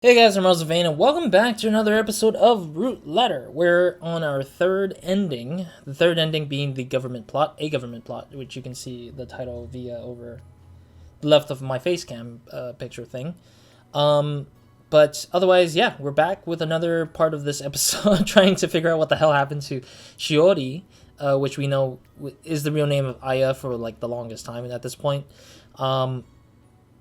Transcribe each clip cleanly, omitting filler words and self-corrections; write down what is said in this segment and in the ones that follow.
Hey guys, I'm RozaldVane, and welcome back to another episode of Root Letter. We're on our third ending, the third ending being the government plot, which you can see the title via over the left of my face cam picture thing. But otherwise, yeah, we're back with another part of this episode, trying to figure out what the hell happened to Shiori, which we know is the real name of Aya for like the longest time at this point.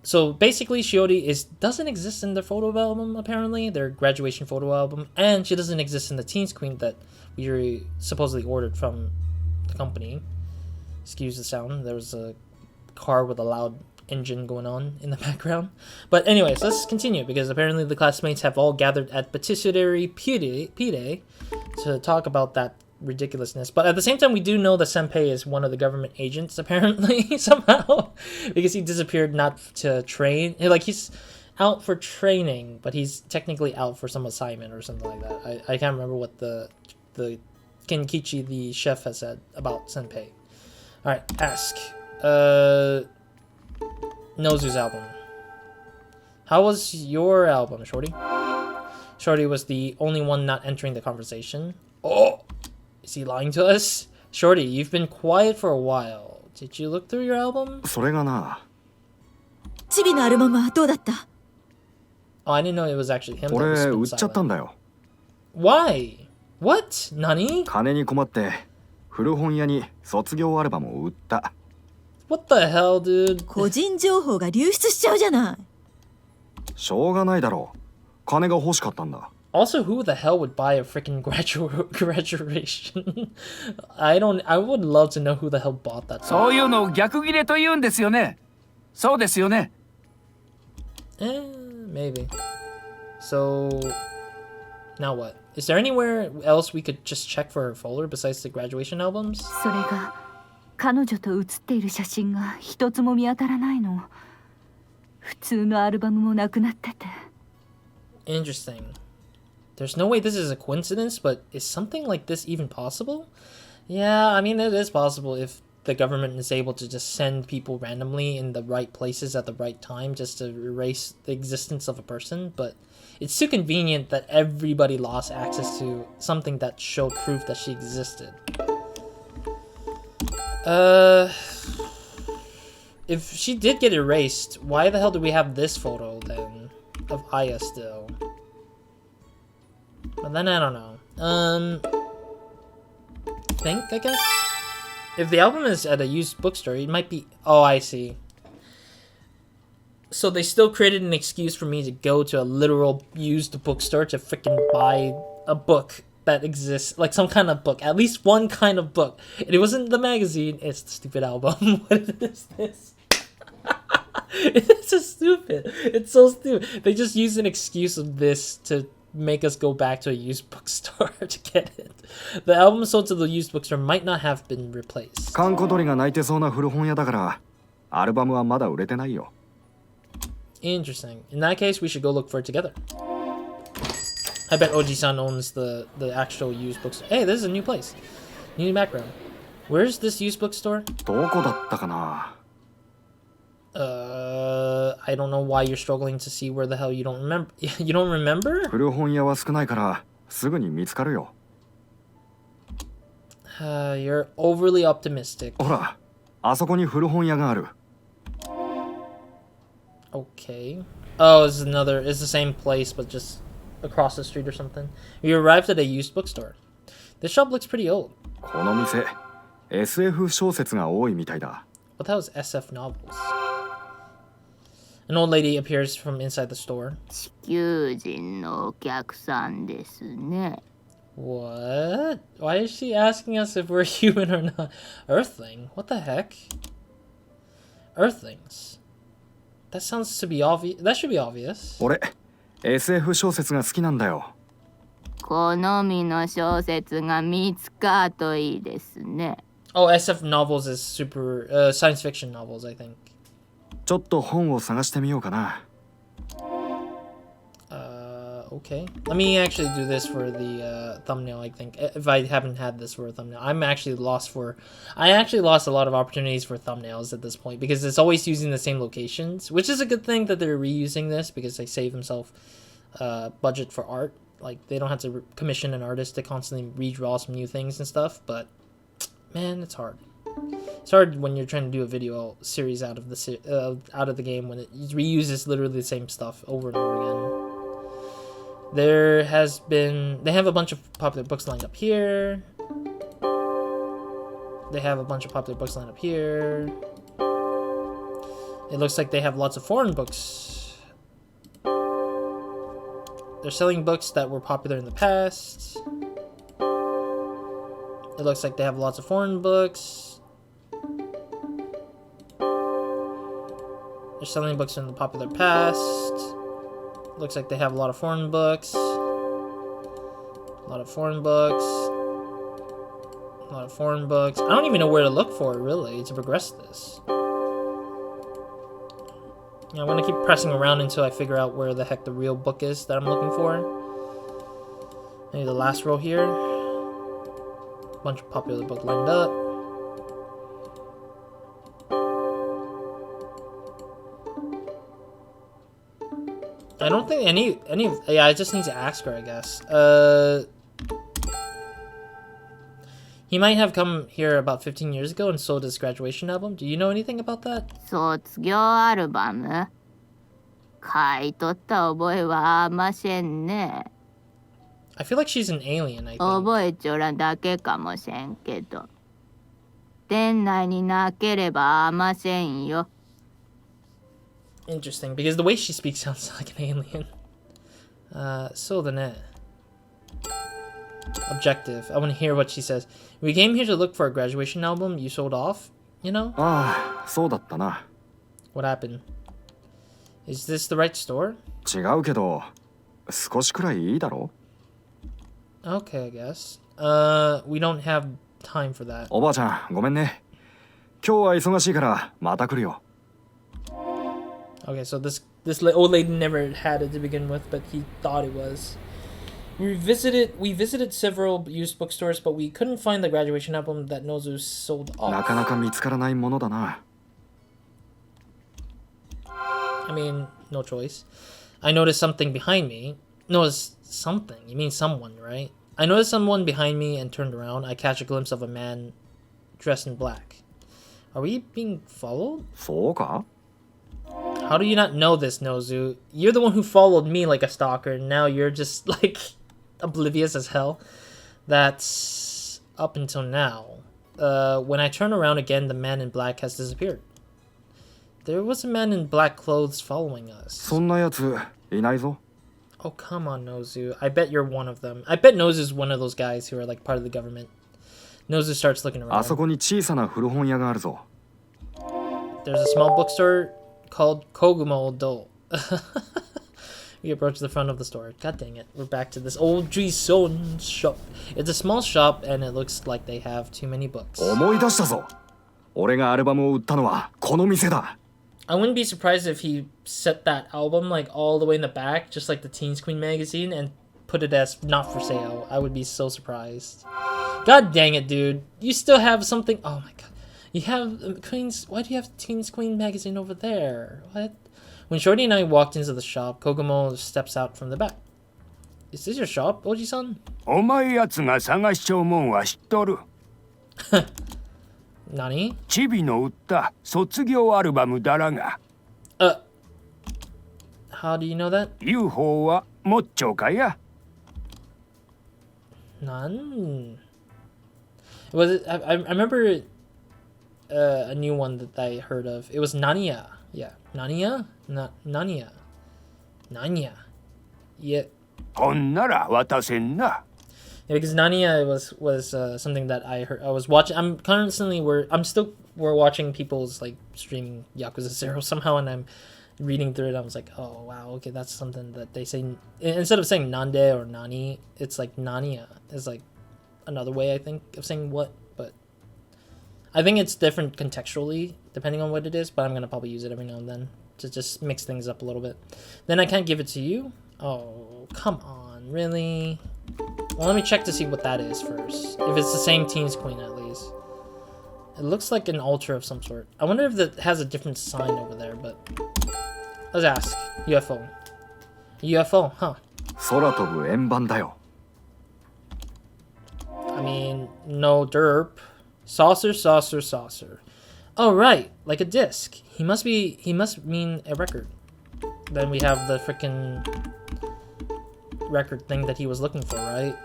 So basically, Shiori doesn't exist in their photo album, apparently, their graduation photo album, and she doesn't exist in the Teens Queen that we supposedly ordered from the company. Excuse the sound, there was a car with a loud engine going on in the background. But anyways, let's continue, because apparently the classmates have all gathered at Patisserie Pide to talk about that ridiculousness. But at the same time, we do know that Senpei is one of the government agents, apparently, somehow, because he disappeared not to train. Like, he's out for training, but he's technically out for some assignment or something like that. I can't remember what the Kenkichi, the chef, has said about Senpei. Alright, ask. Nozu's album. How was your album, Shorty? Shorty was the only one not entering the conversation. Oh! Is he lying to us? Shorty, you've been quiet for a while. Did you look through your album? それがな、チビのアルバムはどうだった Oh, I didn't know it was actually him. 俺 that 売 was っちゃったんだよ。 Why? What? Nani? 金に困って古本屋に卒業アルバムを売った。What the hell, dude? 個人情報が流出しちゃうじゃない。しょうがないだろう。金が欲しかったんだ。Also, who the hell would buy a freaking graduation? I would love to know who the hell bought that. そういうのを逆切れと言うんですよね。そうですよね。Maybe. So, now what? Is there anywhere else we could just check for her folder besides the graduation albums? それが彼女と写っている写真が一つも見当たらないの。普通のアルバムもなくなってて。Interesting. There's no way this is a coincidence, but is something like this even possible? Yeah, I mean, it is possible if the government is able to just send people randomly in the right places at the right time just to erase the existence of a person, but it's too convenient that everybody lost access to something that showed proof that she existed. If she did get erased, why the hell do we have this photo then of Aya still? But then I don't know. I guess? If the album is at a used bookstore, it might be... Oh, I see. So they still created an excuse for me to go to a literal used bookstore to freaking buy a book that exists. Like some kind of book. At least one kind of book. And it wasn't the magazine, it's the stupid album. What is this? It's so stupid. It's so stupid. They just use an excuse of this to make us go back to a used bookstore to get it. The album sold to the used bookstore might not have been replaced. 閑古鳥が泣いてそうな古本屋だから、アルバムはまだ売れてないよ。Interesting. In that case, we should go look for it together. I bet Oji-san owns the actual used bookstore. Hey, this is a new place. New background. Where's this used bookstore? どこだったかな。I don't know why you're struggling to see where the hell you don't remember. You don't remember? 古本屋は少ないからすぐに見つかるよ。You're overly optimistic. ほら、あそこに古本屋がある。Okay. Oh, it's the same place, but just across the street or something. We arrived at a used bookstore. This shop looks pretty old. この店、SF 小説が多いみたいだ。What the hell is SF novels? An old lady appears from inside the store. 地球人のお客さんですね。 What? Why is she asking us if we're human or not? Earthling? What the heck? Earthlings? That sounds to be obvious. That should be obvious. 俺、SF 小説が好きなんだよ。好みの小説が見つかるといいですね。Oh, SF novels is super science fiction novels, I think. ちょっと本を探してみようかな。Okay. Let me actually do this for the thumbnail, I think. If I haven't had this for a thumbnail. I actually lost a lot of opportunities for thumbnails at this point because it's always using the same locations, which is a good thing that they're reusing this because they save themselves budget for art. Like, they don't have to commission an artist to constantly redraw some new things and stuff, but man, it's hard. It's hard when you're trying to do a video series out of the game when it reuses literally the same stuff over and over again. They have a bunch of popular books lined up here. They have a bunch of popular books lined up here. It looks like they have lots of foreign books. They're selling books that were popular in the past. It looks like they have lots of foreign books. They're selling books in the popular past. Looks like they have a lot of foreign books. A lot of foreign books. A lot of foreign books. I don't even know where to look for, really, to progress this. Yeah, I'm gonna keep pressing around until I figure out where the heck the real book is that I'm looking for. Maybe the last row here. Bunch of popular book lined up. I don't think any of, yeah, I just need to ask her, I guess. He might have come here about 15 years ago and sold his graduation album. Do you know anything about that? 卒業アルバム買い取った覚えはあませんね。 I feel like she's an alien, I think. 覚えちょらだけかもせんけど。店内になければあませんよ。 Interesting, because the way she speaks sounds like an alien. So the net. Objective. I want to hear what she says. We came here to look for a graduation album you sold off, you know? ああ、そうだったな。 What happened? Is this the right store? 違うけど、少しくらいいいだろ? Okay, I guess. We don't have time for that. おばあちゃん、ごめんね。今日は忙しいからまた来るよ。 Okay, so this old lady never had it to begin with, but he thought it was. We visited several used bookstores, but we couldn't find the graduation album that Nozu sold off. なかなか見つからないものだな。 I mean, no choice. I noticed something behind me. Noticed something? You mean someone, right? I noticed someone behind me and turned around. I catch a glimpse of a man dressed in black. Are we being followed? そうか? How do you not know this, Nozu? You're the one who followed me like a stalker, and now you're just, like, oblivious as hell. That's up until now. When I turn around again, the man in black has disappeared. There was a man in black clothes following us. そんなやついないぞ。 Oh, come on, Nozu. I bet you're one of them. I bet Nozu's one of those guys who are, like, part of the government. Nozu starts looking around. あそこに小さな古本屋があるぞ。 There's a small bookstore called Kogumo Do. We approach the front of the store. God dang it. We're back to this old Juison shop. It's a small shop and it looks like they have too many books. 思い出したぞ。俺がアルバムを売ったのはこの店だ。 I wouldn't be surprised if he set that album like all the way in the back, just like the Teens Queen magazine, and put it as not for sale. I would be so surprised. God dang it, dude. You still have something. Oh my god. You have Queens. Why do you have Teens Queen magazine over there? What? When Shorty and I walked into the shop, Kogumo steps out from the back. Is this your shop, Oji-san? お前やつが探しちゃうもんは知っとる。 Nani? チビの売った卒業アルバムだらが。How do you know that? UFO はもっちょかや。None. Was it? I remember a new one that I heard of. It was Nania. Yeah, Nania. Nania. Nania. Yeah. ほんなら渡せんな。 Yeah, because Nania was something that I heard. I was watching. We're watching people's like streaming Yakuza 0 somehow, and I'm reading through it. I was like, oh wow, okay, that's something that they say instead of saying Nande or Nani, it's like Nania is like another way I think of saying what, but I think it's different contextually depending on what it is. But I'm gonna probably use it every now and then to just mix things up a little bit. Then I can't give it to you. Oh come on, really? Well, let me check to see what that is first. If it's the same Teens Queen, at least. It looks like an altar of some sort. I wonder if it has a different sign over there, but... Let's ask. UFO. UFO, huh? 空飛ぶ円盤だよ。 I mean, no derp. Saucer, saucer, saucer. Oh, right, like a disc. He must mean a record. Then we have the frickin' record thing that he was looking for, right?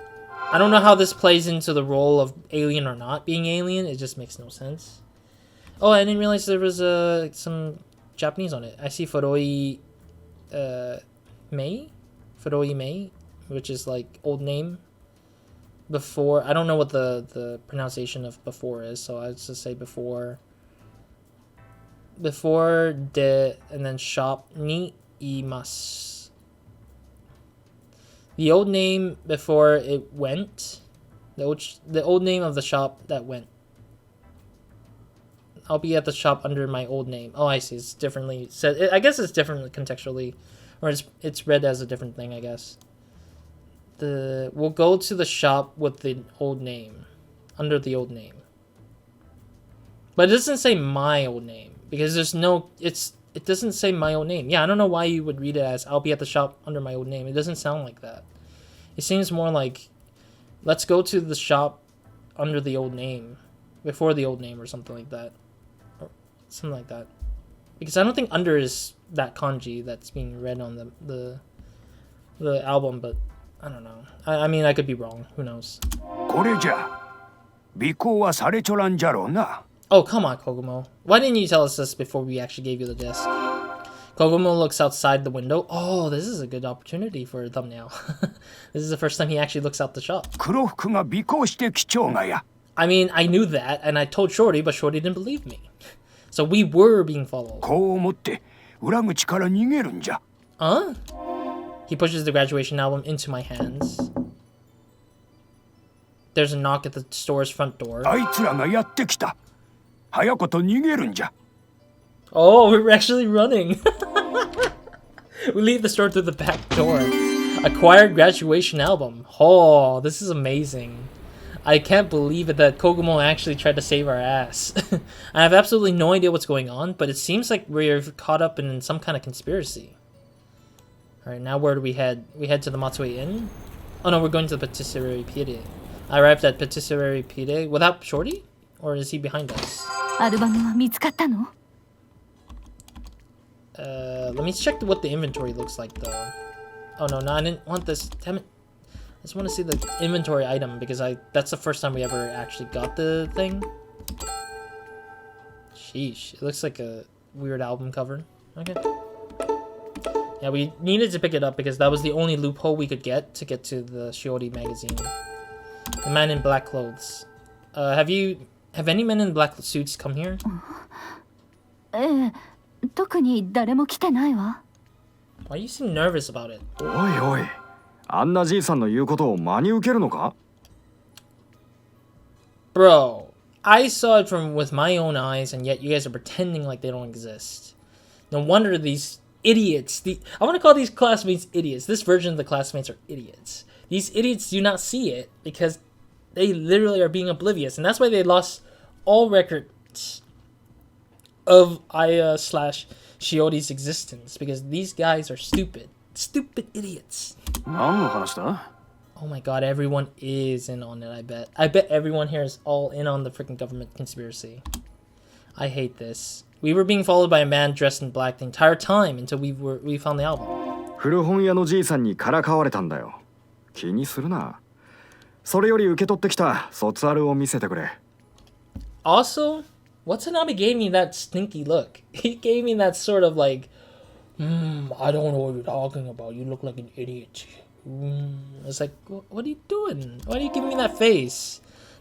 I don't know how this plays into the role of alien or not being alien. It just makes no sense. Oh, I didn't realize there was some Japanese on it. I see Furoi Mei? Furoi Mei, which is like old name. Before, I don't know what the pronunciation of before is, so I'd just say before de, and then shop ni imasu. The old name before it went, the old name of the shop that went. I'll be at the shop under my old name. Oh, I see. It's differently said. I guess it's differently contextually, or it's read as a different thing, I guess. We'll go to the shop with the old name, under the old name. But it doesn't say my old name because there's no. It doesn't say my old name. Yeah, I don't know why you would read it as I'll be at the shop under my old name. It doesn't sound like that. It seems more like let's go to the shop under the old name, before the old name or something like that, or something like that. Because I don't think under is that kanji that's being read on the album, but. I don't know. I mean, I could be wrong. Who knows? これじゃ尾行はされちょらんじゃろうな。 Oh, come on, Kogumo. Why didn't you tell us this before we actually gave you the disc? Kogumo looks outside the window. Oh, this is a good opportunity for a thumbnail. This is the first time he actually looks out the shop. 黒服が尾行してきちょうがや。 I mean, I knew that, and I told Shorty, but Shorty didn't believe me. So we were being followed. こう思って裏口から逃げるんじゃ。 Huh? He pushes the graduation album into my hands. There's a knock at the store's front door. あいつらがやってきた。早こと逃げるんじゃ。 Oh, we're actually running. We leave the store through the back door. Acquired graduation album. Oh, this is amazing. I can't believe it that Kogumo actually tried to save our ass. I have absolutely no idea what's going on, but it seems like we're caught up in some kind of conspiracy. Alright, now where do we head? We head to the Matsue Inn? Oh no, we're going to the Patisserie Pire. I arrived at Patisserie Pire without Shorty? Or is he behind us? アルバムは見つかったの？ Let me check what the inventory looks like though. Oh no, I didn't want this. Damn it. I just want to see the inventory item because that's the first time we ever actually got the thing. Sheesh, it looks like a weird album cover. Okay. Yeah, we needed to pick it up because that was the only loophole we could get to the Shiori magazine. The man in black clothes. Have any men in black suits come here? ええ、特に誰も来てないわ。 Why you seem nervous about it? おいおい、あんなじいさんの言うことを真に受けるのか？ Bro, I saw it with my own eyes, and yet you guys are pretending like they don't exist. No wonder these idiots. I want to call these classmates idiots. This version of the classmates are idiots. These idiots do not see it because they literally are being oblivious, and that's why they lost all records of Aya/Shiori's existence because these guys are stupid idiots. 何の話だ? Oh my god, everyone is in on it, I bet everyone here is all in on the freaking government conspiracy. I hate this. We were being followed by a man dressed in black the entire time until we found the album. 古本屋のじいさんにからかわれたんだよ。気にするな。それより受け取ってきた卒アルを見せてくれ。Also, Watanabe gave me that stinky look. He gave me that sort of like, I don't know what you're talking about. You look like an idiot. It's like, what are you doing? Why are you giving me that face?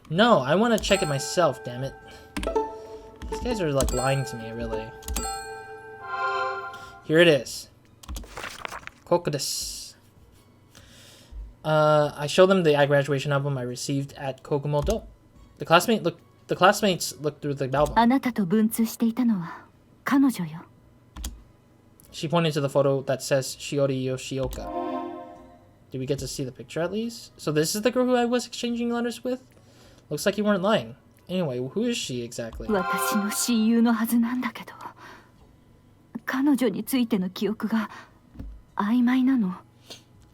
No, I want to check it myself, damn it. These guys are like lying to me, really. Here it is. Koku desu. I showed them the graduation album I received at Kokumo-do. The classmates looked through the album. あなたと文通していたのは彼女よ。 She pointed to the photo that says Shiori Yoshioka. Did we get to see the picture at least? So this is the girl who I was exchanging letters with? Looks like you weren't lying. Anyway, who is she exactly? 私の親友のはずなんだけど、彼女についての記憶が曖昧なの。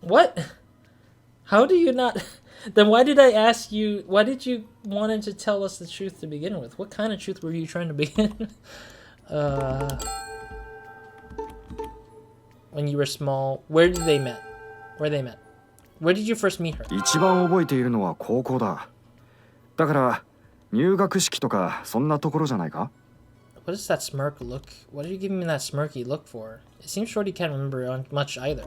What? How do you not? Then why did I ask you? Why did you wanted to tell us the truth to begin with? What kind of truth were you trying to begin? When you were small, where did they met? Where they met? Where did you first meet her? 一番覚えているのは高校だ。だから入学式とかそんなところじゃないか？ What is that smirk look? What are you giving me that smirky look for? It seems Shorty can't remember much either.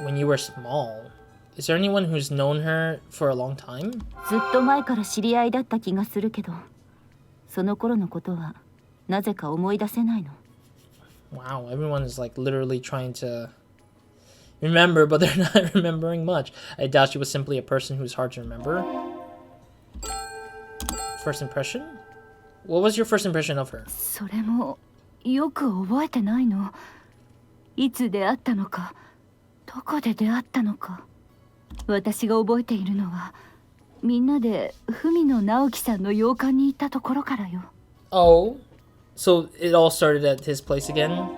When you were small, is there anyone who's known her for a long time? ずっと前から知り合いだった気がするけど、その頃のことはなぜか思い出せないの。 Wow, everyone is like literally trying to remember, but they're not remembering much. I doubt she was simply a person who's hard to remember. First impression? What was your first impression of her? それもよく覚えてないの。いつ出会ったのか、どこで出会ったのか。私が覚えているのは、みんなで文野直樹さんの洋館に行ったところからよ。 Oh, so it all started at his place again?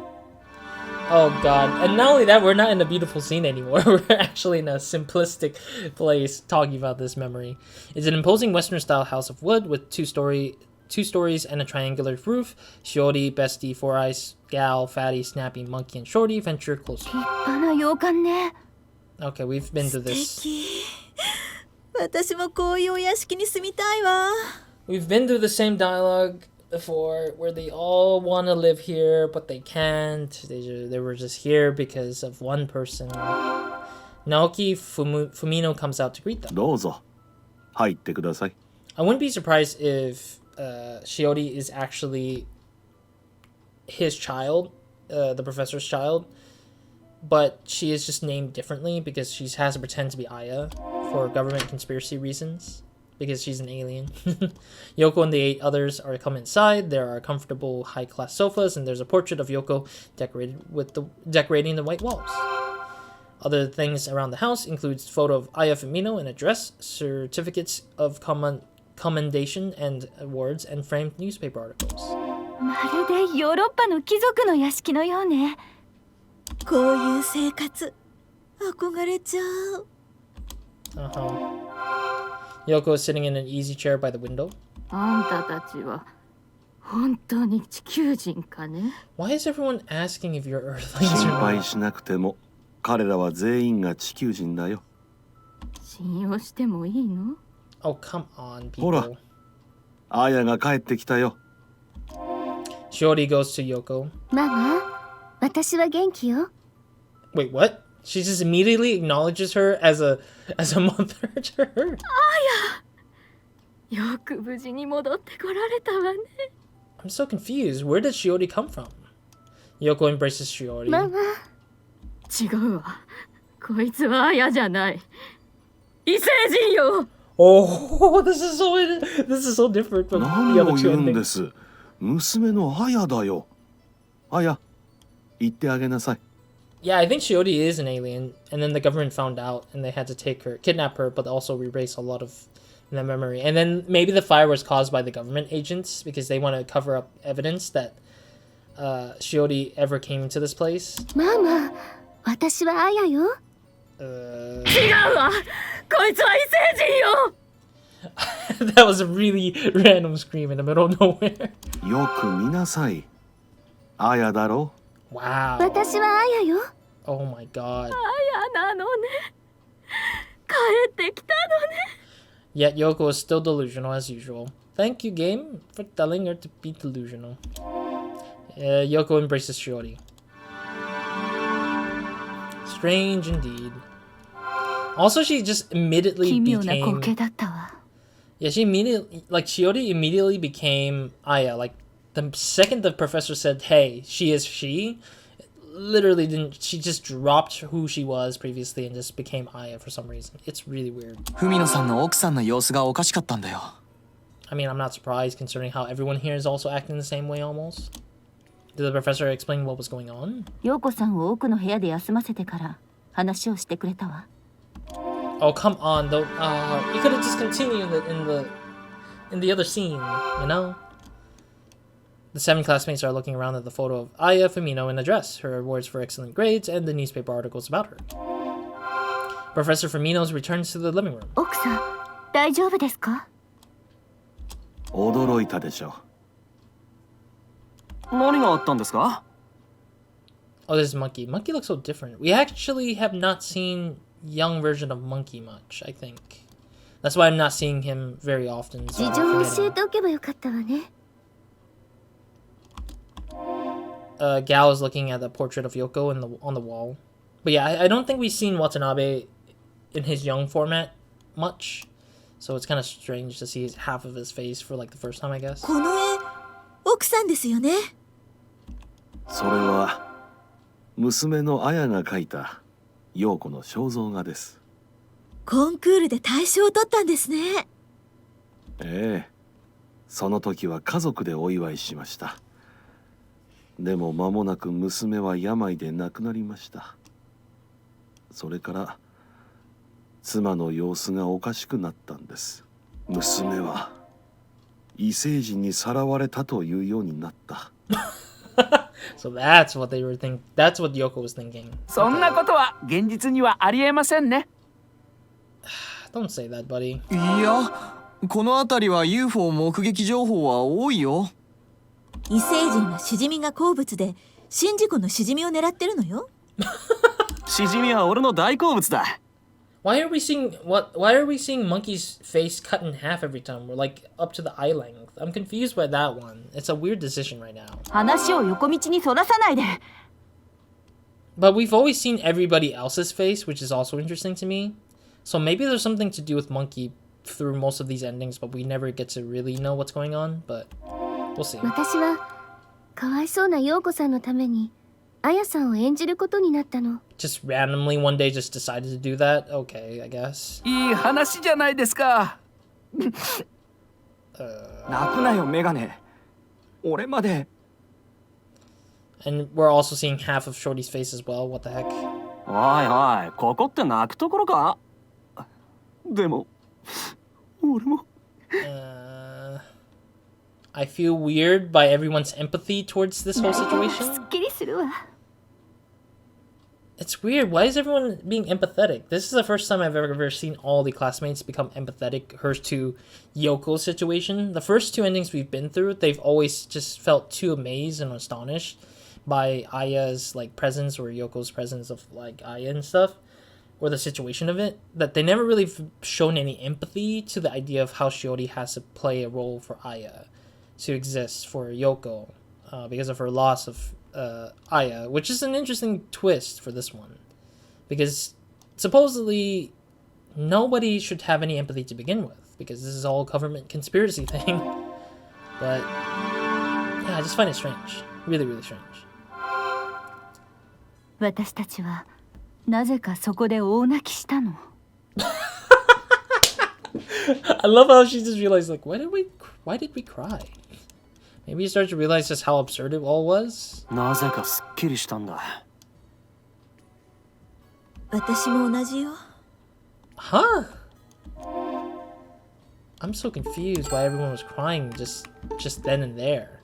Oh god. And not only that, we're not in a beautiful scene anymore. We're actually in a simplistic place talking about this memory. It's an imposing Western-style house of wood with two stories and a triangular roof. Shiori, Bestie, Four Eyes, Gal, Fatty, Snappy, Monkey, and Shorty venture closer. 立派な洋館ね。 Okay, we've been to 素 this. 敵。私もこういうお屋敷に住みたいわ。 We've been through the same dialogue before, where they all want to live here, but they can't. They were just here because of one person. Naoki Fumino comes out to greet them. どうぞ入ってください。 I wouldn't be surprised if Shiori is actually his child, the professor's child, but she is just named differently because she has to pretend to be Aya for government conspiracy reasons, because she's an alien. Yoko and the 8 others are come inside. There are comfortable high-class sofas, and there's a portrait of Yoko decorating the white walls. Other things around the house includes photo of Aya Fumino in a dress, certificates of commendation and awards, and framed newspaper articles. まるでヨーロッパの貴族の屋敷のようね。こういう生活憧れちゃう。 Yoko is sitting in an easy chair by the window. あんたたちは本当に地球人かね。 Why is everyone asking if you're Earthlings 心 or 配 not? しなくても彼らは全員が地球人だよ。信用してもいいの？ Oh, come on, ほら people. アヤが帰ってきたよ。 Shiori goes to Yoko. ママ、私は元気よ。 Wait, what? She just immediately acknowledges her as a mother to her. よく無事に戻ってこられたわね。 I'm so confused. Where did Shiori come from? Yoko embraces Shiori. ママ、違うわ。こいつはアヤじゃない。異星人よ。 Oh, this is so different from the 何 other を two 言うんで endings. す。娘のアヤだよ。アヤ、言ってあげなさい。 Yeah, I think Shiori is an alien, and then the government found out, and they had to kidnap her, but also erase a lot of the memory. And then maybe the fire was caused by the government agents because they want to cover up evidence that Shiori ever came to this place. ママ、私はアヤよ。 Uh, 違うわ。こいつは異星人よ。 that was a really random scream in the middle of nowhere. よく見なさい。アヤだろ。 Wow. 私はアヤよ。 Oh my god. アヤなのね。帰ってきたのね。 Yet Yoko is still delusional as usual. Thank you, game, for telling her to be delusional. Yoko embraces Shiori. Strange indeed. Also, she just immediately 奇妙な光 became... 景だったわ。 Yeah, she immediately... Like, Shiori immediately became Aya. Like, the second the professor said, hey, she is she, literally didn't... She just dropped who she was previously and just became Aya for some reason. It's really weird. 文野さんの奥さんの様子がおかしかったんだよ。 I mean, I'm not surprised considering how everyone here is also acting the same way almost. Did the professor explain what was going on? 陽子さんを奥の部屋で休ませてから話をしてくれたわ。 Oh, come on, though. You could have just continued it in the other scene, you know? The 7 classmates are looking around at the photo of Aya Fumino in a dress, her awards for excellent grades, and the newspaper articles about her. Professor Fumino returns to the living room. 奥さん、大丈夫ですか？驚いたでしょ。何があったんですか？ Oh, this is Monkey. Monkey looks so different. We actually have not seen young version of Monkey much, I think. That's why I'm not seeing him very often. So 事情を教えておけばよかったわね。Gao is looking at the portrait of Yoko on the wall. But yeah, I don't think we've seen Watanabe in his young format much. So it's kind of strange to see half of his face for like the first time, I guess. この絵奥さんですよね。それは娘の綾が描いた陽子の肖像画です。コンクールで大賞を取ったんですね。ええ、その時は家族でお祝いしました。でも間もなく娘は病で亡くなりました。それから妻の様子がおかしくなったんです。娘は異星人にさらわれたというようになった。So that's what they were thinking. That's what Yoko was thinking. そんなことは現実にはありえませんね。Don't say that, buddy. いや、この辺りは UFO 目撃情報は多いよ。異星人はシジミが好物で、宍道湖のシジミを狙ってるのよ。シジミは俺の大好物だ。Why are we seeing Monkey's face cut in half every time? We're like up to the eye length. I'm confused by that one. It's a weird decision right now. 話を横道にそらさないで。But we've always seen everybody else's face, which is also interesting to me. So maybe there's something to do with Monkey through most of these endings, but we never get to really know what's going on. But we'll see. 私はかわいそうな陽子さんのためにあやさんを演じることになったの。 Just randomly one day just decided to do that? Okay, I guess. いい話じゃないですか。泣くなよメガネ。俺まで。 And we're also seeing half of Shorty's face as well. What the heck? おいおい、ここって泣くところか？でも俺も。I feel weird by everyone's empathy towards this whole す situation. っきりするわ。 It's weird. Why is everyone being empathetic? This is the first time I've ever seen all the classmates become empathetic. Hers to Yoko's situation. The first 2 endings we've been through, they've always just felt too amazed and astonished by Aya's like presence or Yoko's presence of like Aya and stuff, or the situation of it. That they never really shown any empathy to the idea of how Shiori has to play a role for Aya to exist for Yoko because of her loss of Aya, which is an interesting twist for this one, because supposedly nobody should have any empathy to begin with, because this is all a government conspiracy thing. But yeah, I just find it strange. Really, really strange. 私たちはなぜかそこで大泣きしたの。I love how she just realized, like, why did we cry? Maybe you start to realize just how absurd it all was. なぜかすっきりしたんだ。私も同じよ。Huh? I'm so confused why everyone was crying just then and there.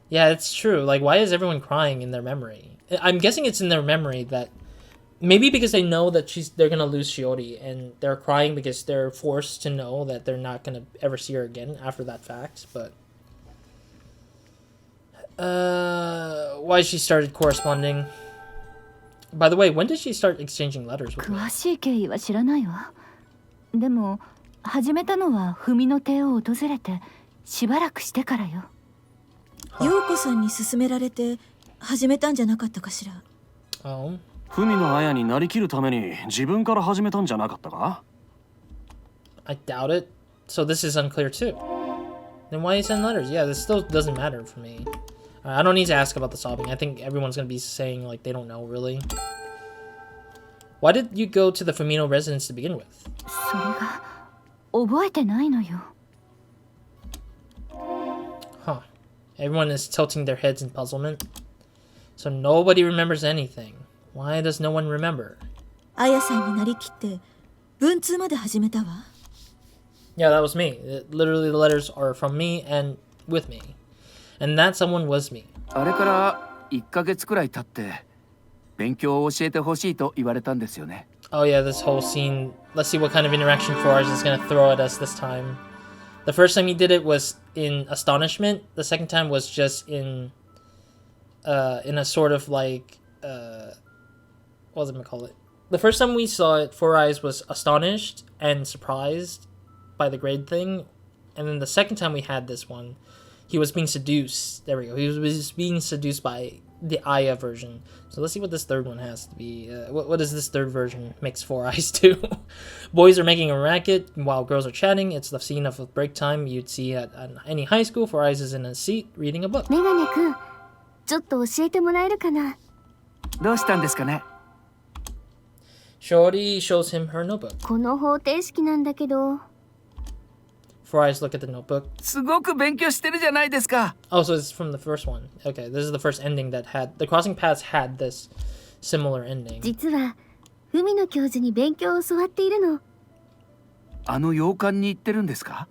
Yeah, it's true. Like, why is everyone crying in their memory? I'm guessing it's in their memory that maybe because they know that they're gonna lose Shiori, and they're crying because they're forced to know that they're not gonna ever see her again after that fact. But why she started corresponding? By the way, when did she start exchanging letters with me? 詳しい経緯は知らないわ。でも始めたのは文の邸を訪れてしばらくしてからよ。陽子さんに勧められて始めたんじゃなかったかしら。Oh. 文の綾になりきるために自分から始めたんじゃなかったか？ I doubt it. So this is unclear too. Then why you send letters? Yeah, this still doesn't matter for me. I don't need to ask about the sobbing. I think everyone's gonna be saying like they don't know really. Why did you go to the Fumino residence to begin with? それが覚えてないのよ。 Huh. Everyone is tilting their heads in puzzlement. So nobody remembers anything. Why does no one remember? あやさんになりきって文通まで始めたわ。Yeah, that was me. Literally, the letters are from me and with me. And that someone was me. あれから1ヶ月くらい経って勉強を教えてほしいと言われたんですよね。 Oh yeah, this whole scene. Let's see what kind of interaction Forage is gonna throw at us this time. The first time he did it was in astonishment. The second time was just in a sort of like what was I gonna call it? The first time we saw it, Four Eyes was astonished and surprised by the grade thing, and then the second time we had this one, he was being seduced. There we go. He was being seduced by the Aya version. So let's see what this third one has to be. What does this third version mix Four Eyes to? Boys are making a racket while girls are chatting. It's the scene of a break time you'd see at any high school. Four Eyes is in a seat reading a book. メガネくん、ちょっと教えてもらえるかな。どうしたんですかね。 Shiori shows him her notebook. この方程式なんだけど。Four Eyes look at the notebook. すごく勉強してるじゃないですか。 Oh, so it's from the first one. Okay, this is the first ending that had... The Crossing Paths had this similar ending. 実は海野教授に勉強を教わっているの。あの洋館に行ってるんですか。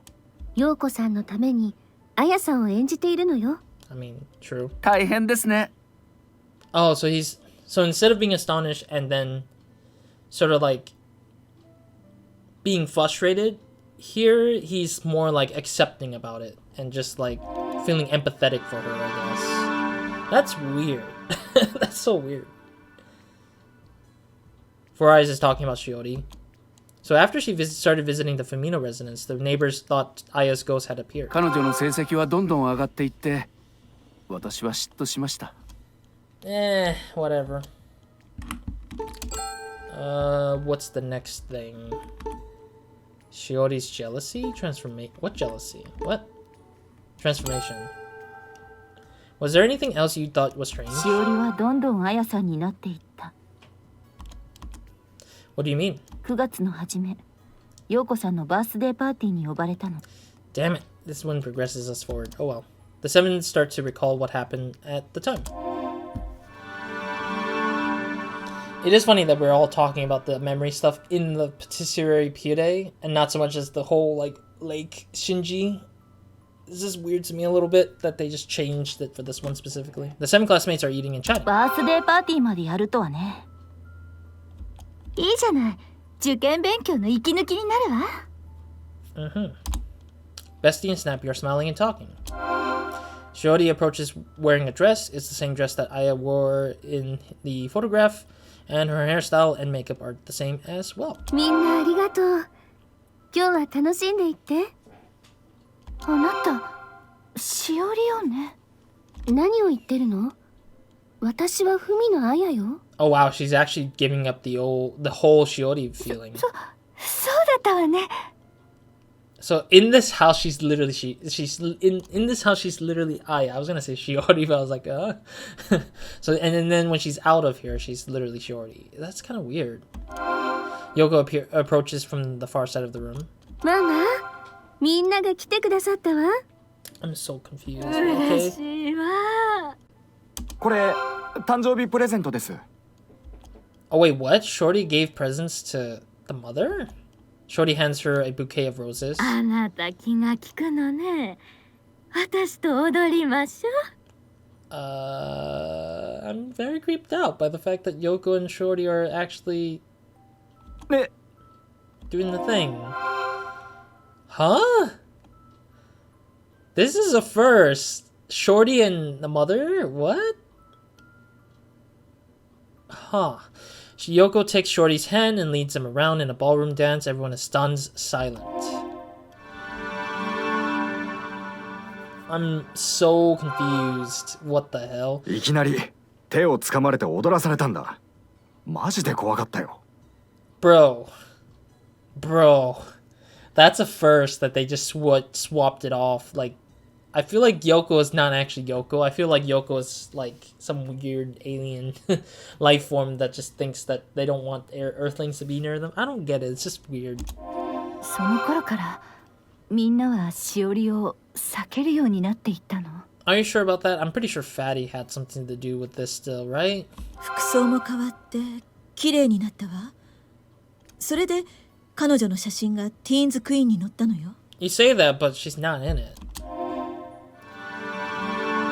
陽子さんのためにあやさんを演じているのよ。I mean, true. 大変ですね。 Oh, so he's... So instead of being astonished and then sort of like being frustrated, here he's more like accepting about it and just like feeling empathetic for her, I guess. That's weird. That's so weird. Four Eyes is talking about Shiori. So after she started visiting the Femino residence, the neighbors thought Aya's ghost had appeared. 彼女の成績はどんどん上がっていって、私は嫉妬しました。Whatever. What's the next thing? Shiori's jealousy? What jealousy? What? Transformation. Was there anything else you thought was strange? しおりはどんどんあやさんになっていった。 What do you mean? 9月の初め、陽子さんのバースデーパーティーに呼ばれたの。 Damn it. This one progresses us forward. Oh well. The seven start to recall what happened at the time. It is funny that we're all talking about the memory stuff in the patisserie Pire and not so much as the whole like Lake Shinji. This is weird to me a little bit that they just changed it for this one specifically. The seven classmates are eating and chatting. バースデーパーティーまでやるとはね。いいじゃない。受験勉強の息抜きになるわ。Bestie and Snappy are smiling and talking. Shiori approaches wearing a dress. It's the same dress that Aya wore in the photograph, and her hairstyle and makeup are the same as well. みんなありがとう。今日は楽しんでいって。あなた、しおりよね。何を言ってるの？私は文のあやよ。Oh wow, she's actually giving up the whole Shiori feeling. そうだったわね。 So in this house, she's literally in this house she's literally Aya. I was gonna say Shiori, but I was like, So and then when she's out of here, she's literally Shiori. That's kind of weird. Yoko approaches from the far side of the room. ママ、みんなが来てくださったわ。 I'm so confused. 嬉 Okay. しいわ。これ誕生日プレゼントです。 Oh wait, what? Shorty gave presents to the mother? Shorty hands her a bouquet of roses. あなた気が利くのね。私と踊りましょう。I'm very creeped out by the fact that Yoko and Shorty are actually ね、 doing the thing. Huh? This is a first. Shorty and the mother? What? Huh. Yoko takes Shorty's hand and leads them around in a ballroom dance. Everyone is stunned silent. I'm so confused. What the hell? いきなり手を掴まれて踊らされたんだ。マジで怖かったよ。Bro. That's a first that they just swapped it off. Like, I feel like Yoko is not actually Yoko. I feel like Yoko is like some weird alien life form that just thinks that they don't want Earthlings to be near them. I don't get it. It's just weird. その頃からみんなはしおりを避けるようになっていったの。 Are you sure about that? I'm pretty sure Fatty had something to do with this still, right? 服装も変わって綺麗になったわ。それで彼女の写真がティーンズクイーンに載ったのよ。 You say that, but she's not in it.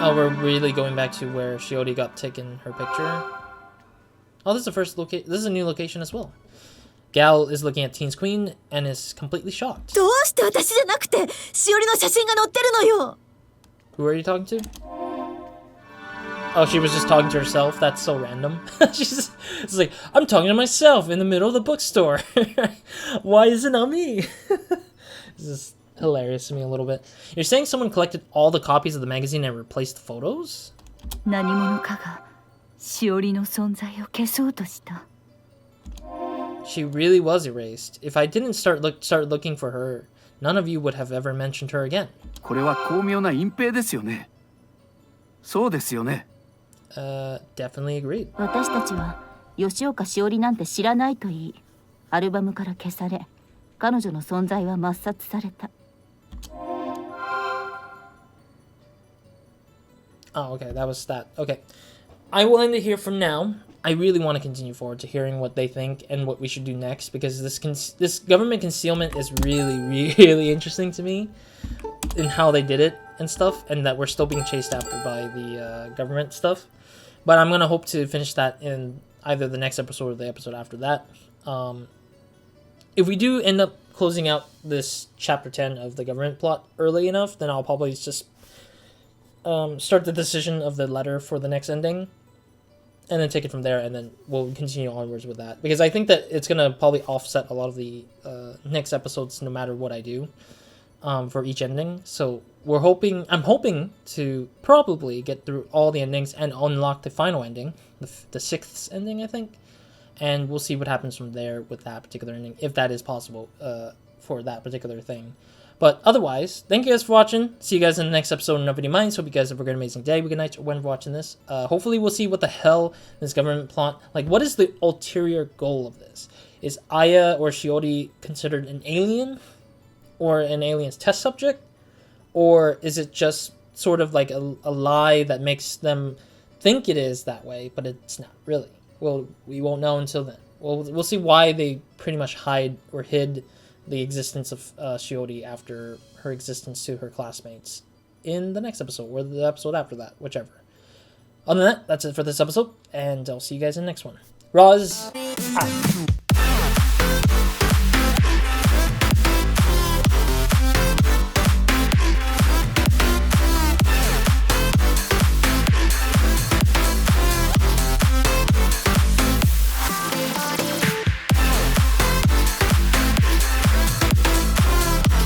Oh, we're really going back to where Shiori got taken her picture. Oh, this is the first location. This is a new location as well. Gal is looking at Teen's Queen and is completely shocked. どうして私じゃなくてしおりの写真が載ってるのよ。 Who are you talking to? Oh, she was just talking to herself. That's so random. She's it's like, I'm talking to myself in the middle of the bookstore. Why is it not me? This is hilarious to me a little bit. You're saying someone collected all the copies of the magazine and replaced the photos? 何者かがしおりの存在を消そうとした。 She really was erased. If I didn't start looking for her, none of you would have ever mentioned her again. これは巧妙な隠蔽ですよね。そうですよね。Definitely agreed. 私たちは吉岡しおりなんて知らないと言い、アルバムから消され、彼女の存在は抹殺された。 Oh, okay, that was that. Okay. I will end it here for now. I really want to continue forward to hearing what they think and what we should do next, because this government concealment is really, really interesting to me in how they did it and stuff, and that we're still being chased after by the government stuff. But I'm going to hope to finish that in either the next episode or the episode after that. If we do end up closing out this chapter 10 of the government plot early enough, then I'll probably just start the decision of the letter for the next ending, and then take it from there, and then we'll continue onwards with that, because I think that it's gonna probably offset a lot of the next episodes no matter what I do for each ending. So I'm hoping to probably get through all the endings and unlock the final ending, the sixth ending, I think, and we'll see what happens from there with that particular ending, if that is possible for that particular thing. But otherwise, thank you guys for watching. See you guys in the next episode of Video Minds. Hope you guys have a great, amazing day, good night, or when watching this. Hopefully we'll see what the hell this government plot, like, what is the ulterior goal of this? Is Aya or Shiori considered an alien? Or an alien's test subject? Or is it just sort of like a lie that makes them think it is that way, but it's not really? Well, we won't know until then. We'll see why they pretty much hid the existence of Shiori after her existence to her classmates in the next episode, or the episode after that, whichever. Other than that, that's it for this episode, and I'll see you guys in the next one. Roz out.